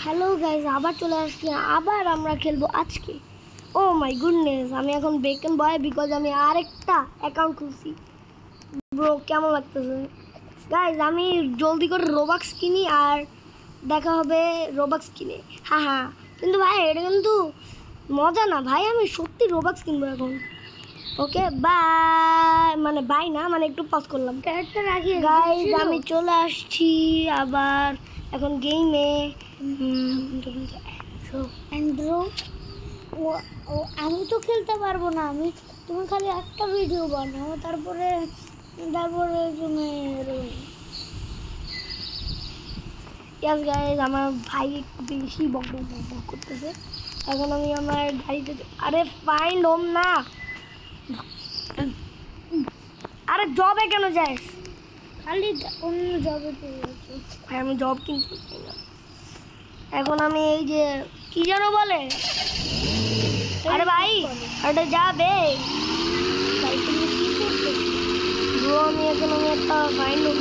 Hello guys, আবার চলে আসছি। আবার আমরা খেলবো আজকে। ও মাই গুডনেস, আমি এখন বেকন বয় বিকজ আমি আরেকটা অ্যাকাউন্ট খুলছি। ব্রো কেমন লাগতেছে গাইজ? আমি জলদি করে রোবাক্স কিনি আর দেখা হবে রোবাক্স কিনে। হ্যাঁ হ্যাঁ, কিন্তু ভাই এটা কিন্তু মজা না ভাই, আমি সত্যি রোবাক্স কিনবো এখন। ওকে বাই, মানে বাই না, মানে একটু পজ করলাম। ক্যারেক্টার রাখি গাইজ, আমি চলে আসছি আবার এখন গেমে। অ্যান্ড্রো ও আমি তো খেলতে পারবো না। তুমি খালি একটা ভিডিও বানাও, তারপরে তুমি ইয়াস গাইজ, আমার ভাই একটু বেশি বক করতেছে। এখন আমি আমার গাড়িতে, আরে ফাইন্ড হোম না, আরে জবে কেন যাস? খালি অন্য জবে চলে যাচ্ছি ভাই, আমি জব কিন্তু এখন আমি এই যে কি যেন বলে, আরে ভাই এটা যাবে ভাই, তুমি কি করতেছো ব্রো? আমি একটা ফাইন্ড হোম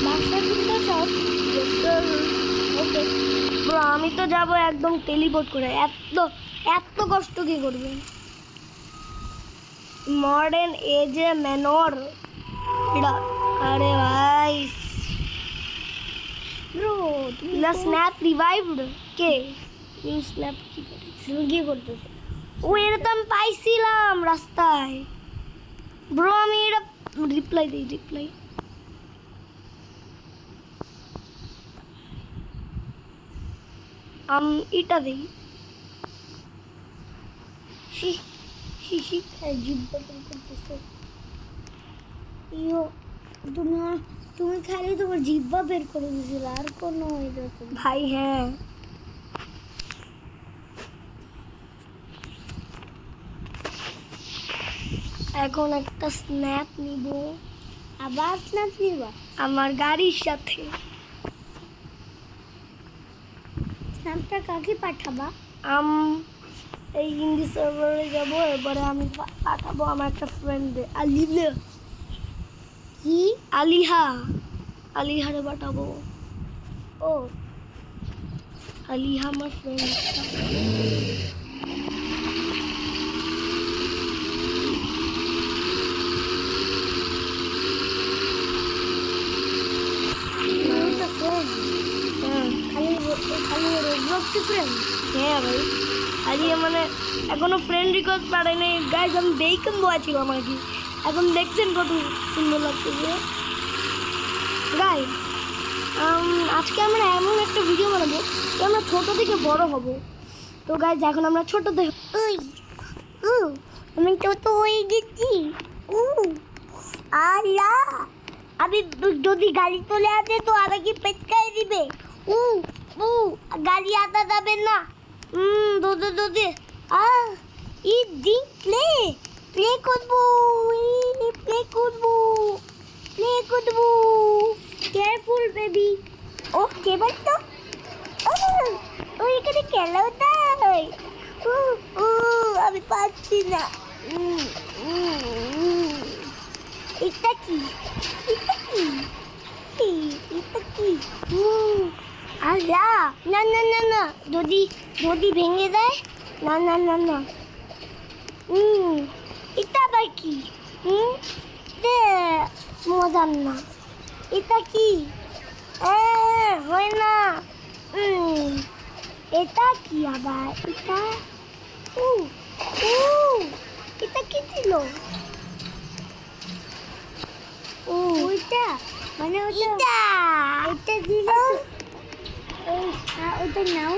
বাসা কিনতে চাও? ওকে ব্রো, আমি তো যাবো একদম টেলিপোর্ট করে। এত কষ্ট কি করবে? মডার্ন এজে ম্যানর, আরে ভাই ব্রো না স্ন্যাপ রিভাইভড কে? নিউ স্ন্যাপ কি করতেছে? ও এটা তো আমি পাইছিলাম রাস্তায় ব্রো। আমি এটা রিপ্লাই এটা দিই। শিশি জিব্বা করতেছে। তুমি খালি তোমার জিব্বা বের করে দিয়েছিল, আর কোনো ভাই। হ্যাঁ এখন একটা স্ন্যাপ নিব। আবার স্ন্যাপ নিবা আমার গাড়ির সাথে? স্ন্যাপটা কাকে পাঠাবা? এই হিন্দি সার্ভারে যাবো, এবারে আমি পাঠাবো আমার একটা ফ্রেন্ডে আলিহারে পাঠাবো। ও আলিহা আমার ফ্রেন্ড। হ্যাঁ ভাই, আলিয়া মানে এখনো ফ্রেন্ড রিকোয়েস্ট পাঠাই নাই গাইজ। আমি বেকন বয় ছিলাম আর কি, এখন দেখছেন কত সুন্দর লাগতেছে গাইজ। আজকে আমরা এমন একটা ভিডিও বানাবো যে আমরা ছোট থেকে বড় হব। তো গাইজ এখন আমরা ছোট থেকে, আমি তো হয়ে গেছি। আল্লাহ, আমি যদি গাড়ি চলে আসে তো আমাকে পেটকাই দিবে। গাড়ি আদা যাবে না। দোদে ই দিন প্লে করবো, কেয়ারফুল বেবি। ও কেবল তো ও এখানে খেলা দেয়। আমি পাচ্ছি না। এটা কি? আল্লাহ, না না না না, যদি ভেঙে দেয়, না না না না। এটা আবার কি? মজার না। এটা কি? হয় না। এটা কি আবার? এটা কি ছিল? ওইটা মানে এটা দিল। ওটা নাও,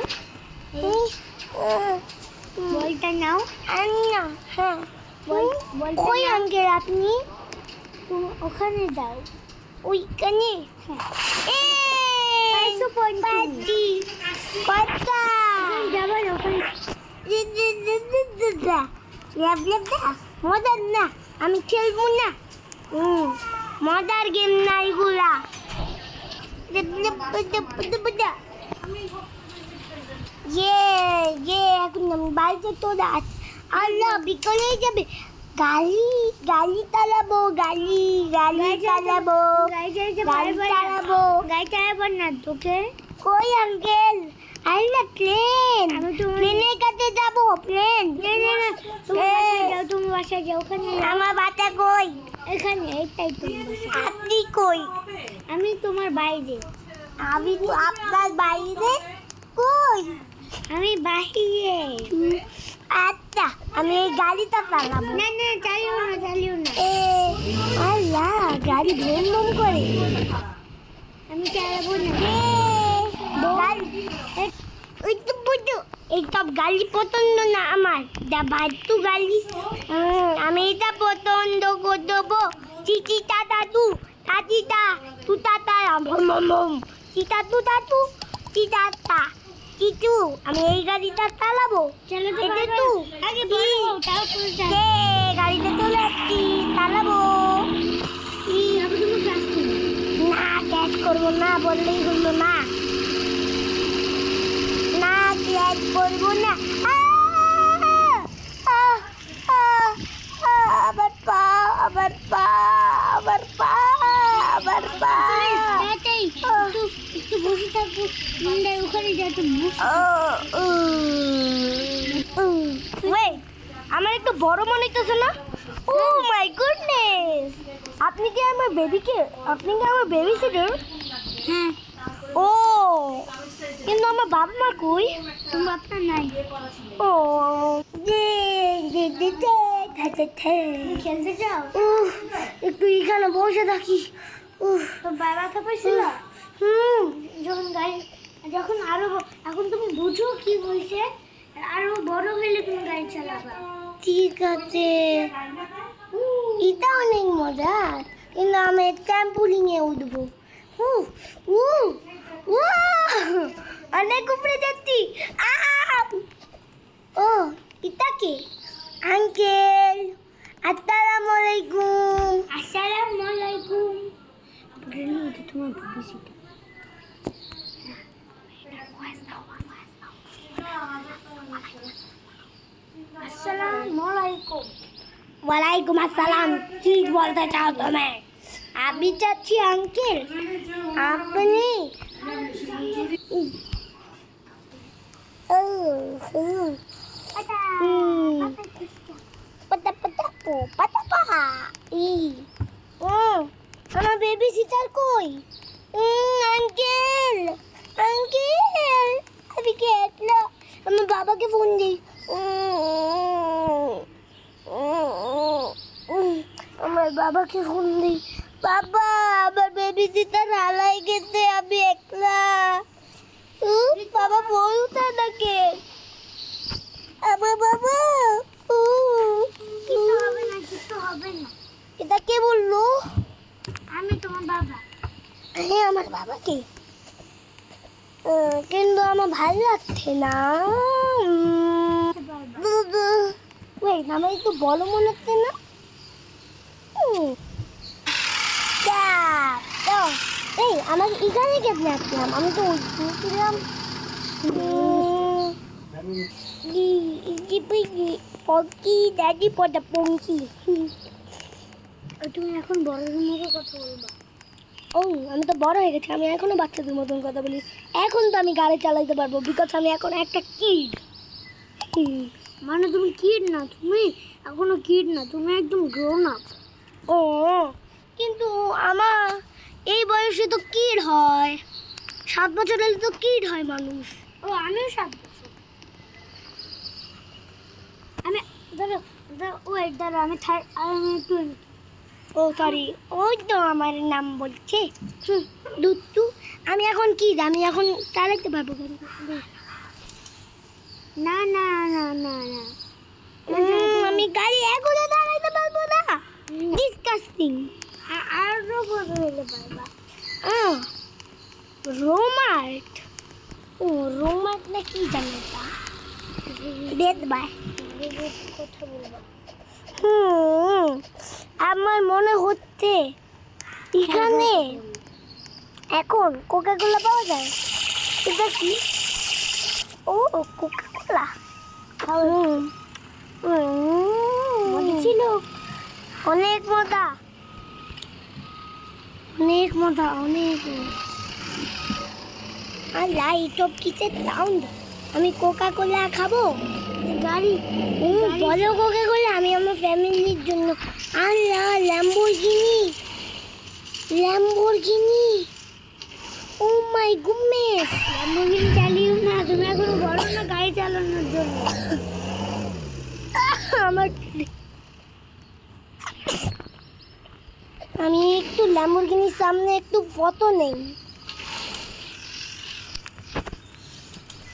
বলটা নাও। আমি না, হ্যাঁ ওই আঙ্কেল আপনি ওখানে দাও, ওইখানে। মজার না, আমি খেলবো না। মজার গেম না এগুলা। এখন আমি বাড়িতে তোরা আল্লাহ বিকালে যাবে। গাড়ি চালাবো, গাড়ি চালাবো না তোকে। কই আঙ্কেল? আরে না প্লেন, প্লেনের কাছে যাব। প্লেন তুমি বাসায় যাও। ওখানে আমার বাসা কই? এখানে, এইটাই তো। আপনি কই? আমি তোমার বাইরে। আমি তো আপনার বাইরে? কই? আমি বাইরে। আচ্ছা, আমি এই গাড়িটা চালাবো। না না, চালিও না, চালিও না। আল্লাহ, গাড়ি ভ্রম ভ্রম করে। আমি চালাবো না। এইসব গাড়ি পছন্দ না আমার। বাচ্চু গাড়ি আমি এটা পছন্দ করে দেবো। চিচিটা দাদু, চাচিটা তুতাতা, চিতা তুতাতু, চিতাতা চিচু। আমি এই গাড়িটা চালাবো। গাড়িতে চলে আসছি, চালাবো। না, ক্যাচ করবো না বললেই হলো না। না, ক্যাচ করবো না। আবার পা, আবার পা, আবার পা, আবার পা। একটু বসে থাকবো, ওখানে যাতে আমার একটু বড় মনে হইতেছে না? ও মাই গুডনেস, আপনি কি আমার বেবিকে, আপনি কি আমার বেবি সিটার? হ্যাঁ। ও, কিন্তু আমার বাবা মা কই? তোমার বাবা নাই। ও খেলতে চাও? একটু এখানে বসে থাকি। তোর বাবা পাইছিল? যখন আরো, এখন তুমি বুঝো কি হয়েছে, আরো বড় হইলে তুমি গাড়ি চালাবা। ঠিক আছে, এটা অনেক মজা। কিন্তু আমি ট্যাম্পুলিং এ উঠবো। অনেক উপরে যাচ্ছি। ও, এটা কে? আঙ্কেল, আসসালামু আলাইকুম। আসসালামু আলাইকুম। তোমার ভবিষ্যৎ আসসালামু আলাইকুম। ওয়ালাইকুম আসসালাম। কি বলতে চাও তুমি? আমি চাচ্ছি আঙ্কেল আপনি আমার বেবি সিটার কই? আঙ্কেল, আঙ্কেল, আমি কেটলো। আমার বাবাকে ফোন দিই। আমার বাবাকে ফোন দিই। বাবা, আমার বেবি সিটার হারাই গেছে, আমি একলা। বাবা বলতে নাকি আমার বাবা? কিছু হবে না, কিছু হবে না। এটা কে বললো? আমি তোমার বাবা। হ্যাঁ, আমার বাবাকে, কিন্তু আমার ভালো লাগছে না। আমার একটু বলো মনে হচ্ছে না? এই আমার এখানে কেমন আসলাম? আমি তো উঠছিলাম। তুমি এখন বড়দের মতো কথা বলবা? ও, আমি তো বড় হয়ে গেছি, আমি এখনো বাচ্চাদের মতন কথা বলি। এখন তো আমি গাড়ি চালাইতে পারবো, বিকজ আমি এখন একটা কিড। মানে তুমি কিড না, তুমি এখনো কিড না, তুমি একদম গ্রোন আপ। ও, কিন্তু আমার এই বয়সে তো কিড হয়। 7 বছর হলে তো কিড হয় মানুষ। ও, আমিও 7 বছর। আমি ধরো ওয়েট ধরো, আমি 20। ও সরি, ওই তো আমার নাম বলছে। দুট্টু, আমি এখন কি, আমি এখন চালাতে পারবো গাড়ি? না না না না না, আমি গাড়ি এখনো চালাতে পারবো না। ডিসকাস্টিং। আরো বড় হলে পারবা। রোমার্ট। ও, রোমার্ট না কি জানো? বেদ বাই কথা বলবা। আমার মনে হচ্ছে এখানে এখন কোকা-কোলা পাওয়া যায়। এটা কি? ও, কোকা-কোলা। ছিল অনেক মজা, অনেক মজা, অনেক। আর লাইট অফ কিসের সাউন্ড? আমি কোকা কোলা খাবো। গাড়ি বলো কোকা কোলা, আমি আমার ফ্যামিলির জন্য। আল্লাহ, Lamborghini. Oh my goodness, Lamborghini চালিও না, তুমি এখনো বড় না গাড়ি চালানোর জন্য। আমার আমি একটু ল্যাম্বরগিনির সামনে একটু ফটো নেই।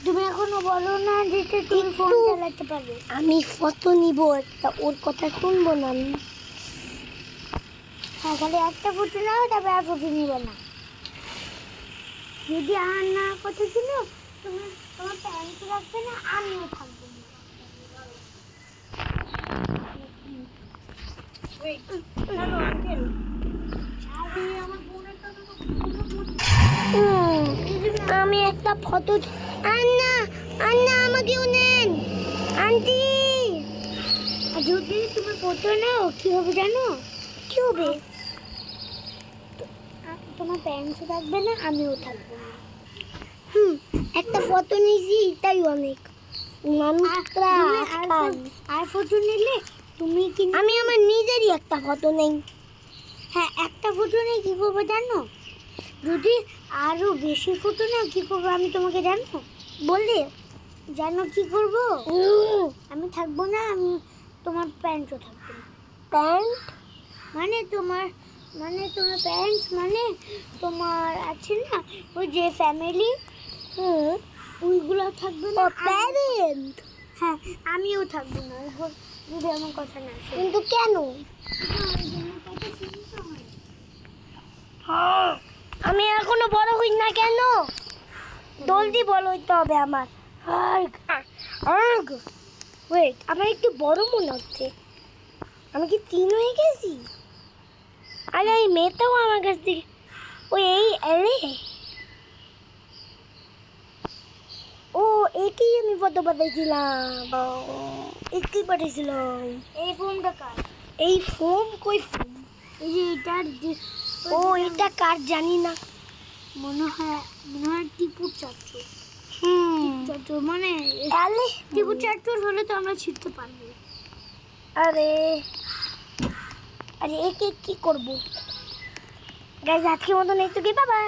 তুমি এখনো বলো না যে তুমি ফোন চালাতে পারবে। আমি ফটো নিব একটা, ওর কথা শুনবো না আমি। হ্যাঁ, খালি একটা ফটো নাও, তারপর আর ফটো নিব না। যদি আর না কথা ছিল, তুমি তোমার প্যান্ট রাখবে না, আমিও থাকবো না। আমি একটা ফটো। আন্না আন্না, আমাকেও নেন আন্টি। যদি তুমি ফটো নাও কি হবে জানো? কি হবে? তোমার প্যান্টও থাকবে না, আমিও থাকবো না। একটা ফটো নিয়েছি, এটাই অনেক। আর ফটো নিলে তুমি কি? আমি আমার নিজেরই একটা ফটো নেই। হ্যাঁ, একটা ফটো নেই, কি করবো জানো? যদি আরো বেশি ফটো নাও কি করবো আমি তোমাকে জানো বললে? জানো কি করবো? আমি থাকবো না, আমি তোমার প্যান্টও থাকবে না। প্যান্ট মানে তোমার প্যান্ট মানে তোমার আছে না ওই যে ফ্যামিলি, ওইগুলো থাকবে না। প্যারেন্ট? হ্যাঁ, আমিও থাকবো না যদি আমার কথা না। কিন্তু কেন? আমি এখনো বড় হই না কেন? জলদি বড় হইতে হবে আমার। ওয়েট, আমার একটু বড় মনে হচ্ছে। আমি কি 3 হয়ে গেছি? আরে এই মেয়েটাও আমার কাছ থেকে ওই এলে। ও, একেই আমি ফটো পাঠাইছিলাম। এই ফোনটা কার? এই ফোন কই ফোন? এই যে এটার ও, এটা কার জানি না। মনে হয় টিপুর চাচু। চাচু মানে টিপুর চাচুর হলে তো আমরা ছিটতে পারবো। আরে একে কি করবো? গাইজ, আজকের মতন এই তো, কি বাবা।